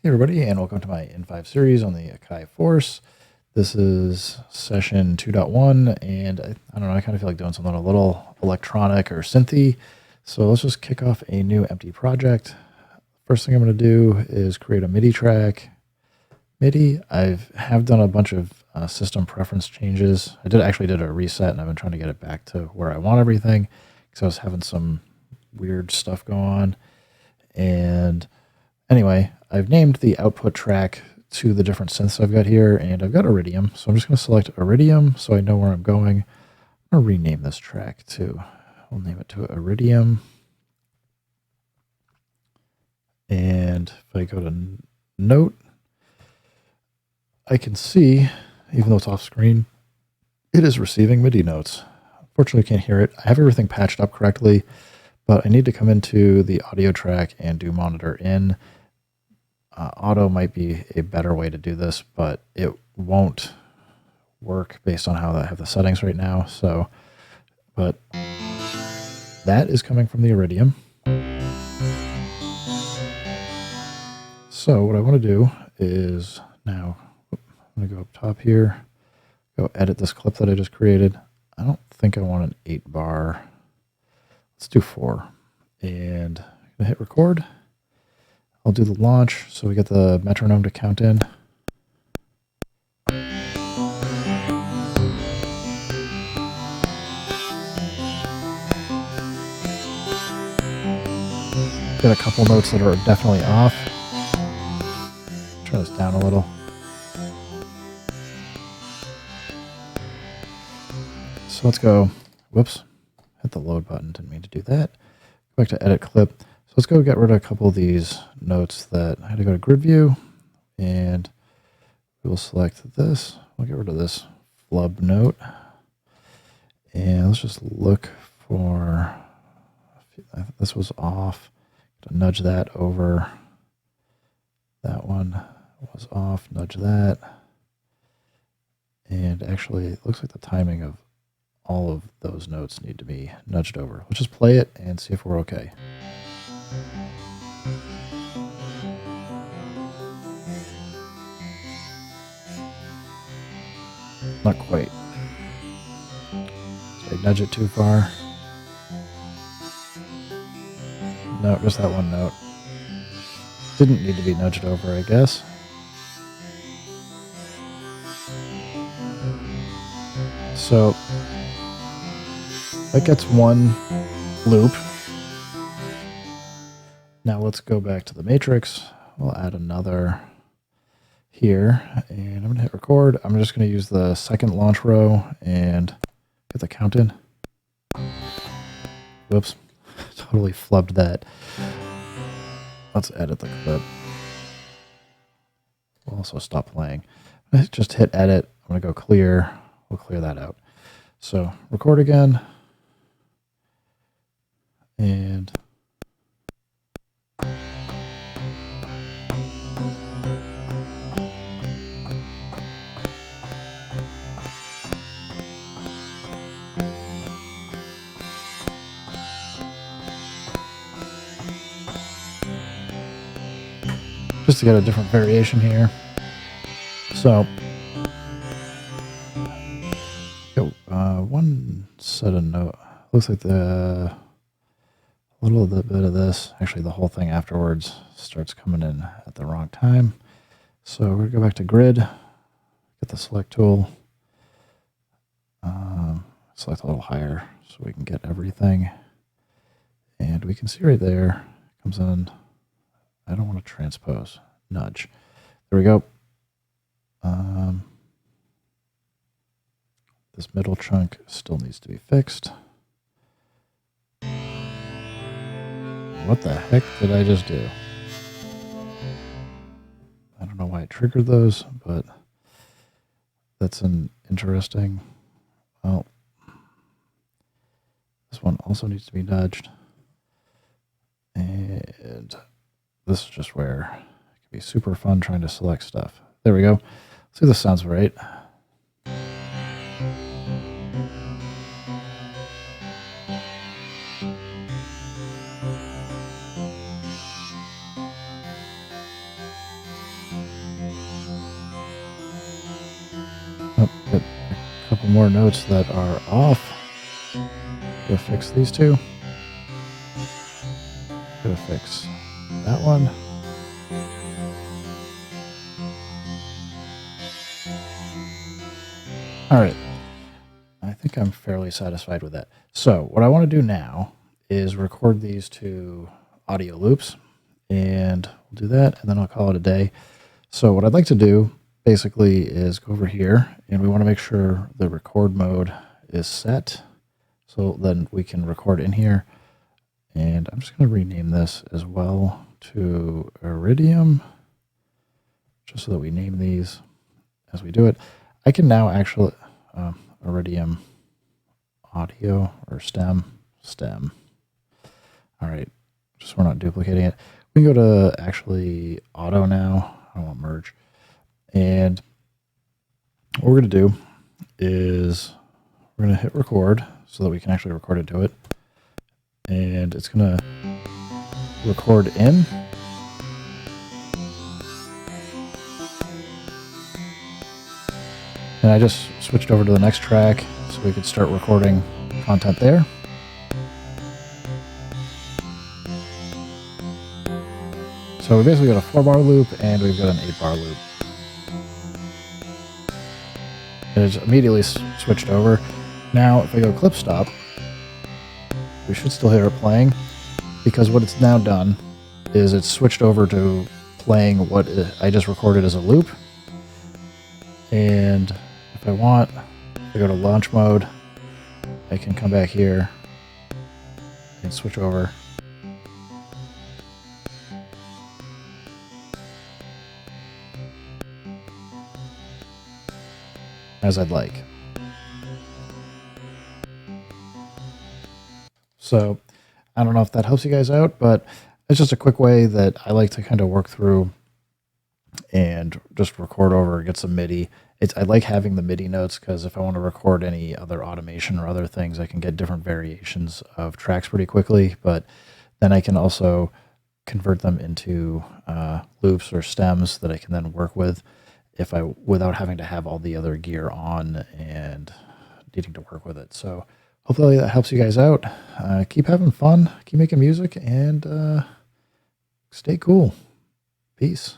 Hey everybody, and welcome to my N5 series on the Akai Force. This is session 2.1, and I don't know, I kind of feel like doing something a little electronic or synthy. So let's just kick off a new empty project. First thing I'm going to do is create a Midi track. Midi, I have done a bunch of system preference changes. I actually did a reset, and I've been trying to get it back to where I want everything because I was having some weird stuff go on. And anyway, I've named the output track to the different synths I've got here, and I've got Iridium. So I'm just going to select Iridium so I know where I'm going. I'm going to rename this track too. We'll name it to Iridium. And if I go to Note, I can see, even though it's off screen, it is receiving MIDI notes. Unfortunately, I can't hear it. I have everything patched up correctly, but I need to come into the audio track and do monitor in. Auto might be a better way to do this, but it won't work based on how I have the settings right now. So, but that is coming from the Iridium. So what I want to do is now, I'm going to go up top here, go edit this clip that I just created. I don't think I want an 8-bar. Let's do 4. And I'm going to hit record. I'll do the launch so we get the metronome to count in. Get a couple notes that are definitely off. Turn this down a little. So let's go, whoops, hit the load button, didn't mean to do that. Go back to edit clip. So let's go get rid of a couple of these notes that I had to go to grid view, and we'll select this. We'll get rid of this flub note. And let's just look for, this was off. Nudge that over. That one was off, nudge that. And actually, it looks like the timing of all of those notes need to be nudged over. Let's just play it and see if we're okay. Not quite. Did I nudge it too far? No, just that one note. Didn't need to be nudged over, I guess. So that gets one loop. Now let's go back to the matrix. We'll add another here, and I'm going to hit record. I'm just going to use the second launch row and get the count in. Whoops, totally flubbed that. Let's edit the clip. We'll also stop playing. Just hit edit. I'm going to go clear. We'll clear that out. So record again. And just to get a different variation here. So, one set of note. Looks like a little bit of this, actually the whole thing afterwards starts coming in at the wrong time. So we're going to go back to grid, get the select tool, select a little higher so we can get everything. And we can see right there, it comes in. I don't want to transpose, nudge. There we go. This middle chunk still needs to be fixed. What the heck did I just do? I don't know why it triggered those, but that's an interesting. Well, this one also needs to be nudged. And this is just where it can be super fun trying to select stuff. There we go. Let's see if this sounds right. some more notes that are off. Gotta fix these two. Gotta fix that one. All right. I think I'm fairly satisfied with that. So what I want to do now is record these two audio loops, and we'll do that, and then I'll call it a day. So what I'd like to do basically is go over here, and we want to make sure the record mode is set, so then we can record in here. And I'm just going to rename this as well to Iridium, just so that we name these as we do it. I can now actually Iridium audio or stem. All right, just so we're not duplicating it. We can go to actually auto now. I don't want merge. And what we're going to do is we're going to hit record so that we can actually record it to it. And it's going to record in. And I just switched over to the next track so we could start recording content there. So we basically got a 4-bar loop and we've got an 8-bar loop. It's immediately switched over. Now if I go clip stop, we should still hear it playing, because what it's now done is it's switched over to playing what I just recorded as a loop. And if I want, if I go to launch mode, I can come back here and switch over. As I'd like. So I don't know if that helps you guys out, but it's just a quick way that I like to kind of work through and just record over, get some Midi. I like having the Midi notes because if I want to record any other automation or other things, I can get different variations of tracks pretty quickly, but then I can also convert them into loops or stems that I can then work with without having to have all the other gear on and needing to work with it. So hopefully that helps you guys out. Keep having fun, keep making music, and stay cool. Peace.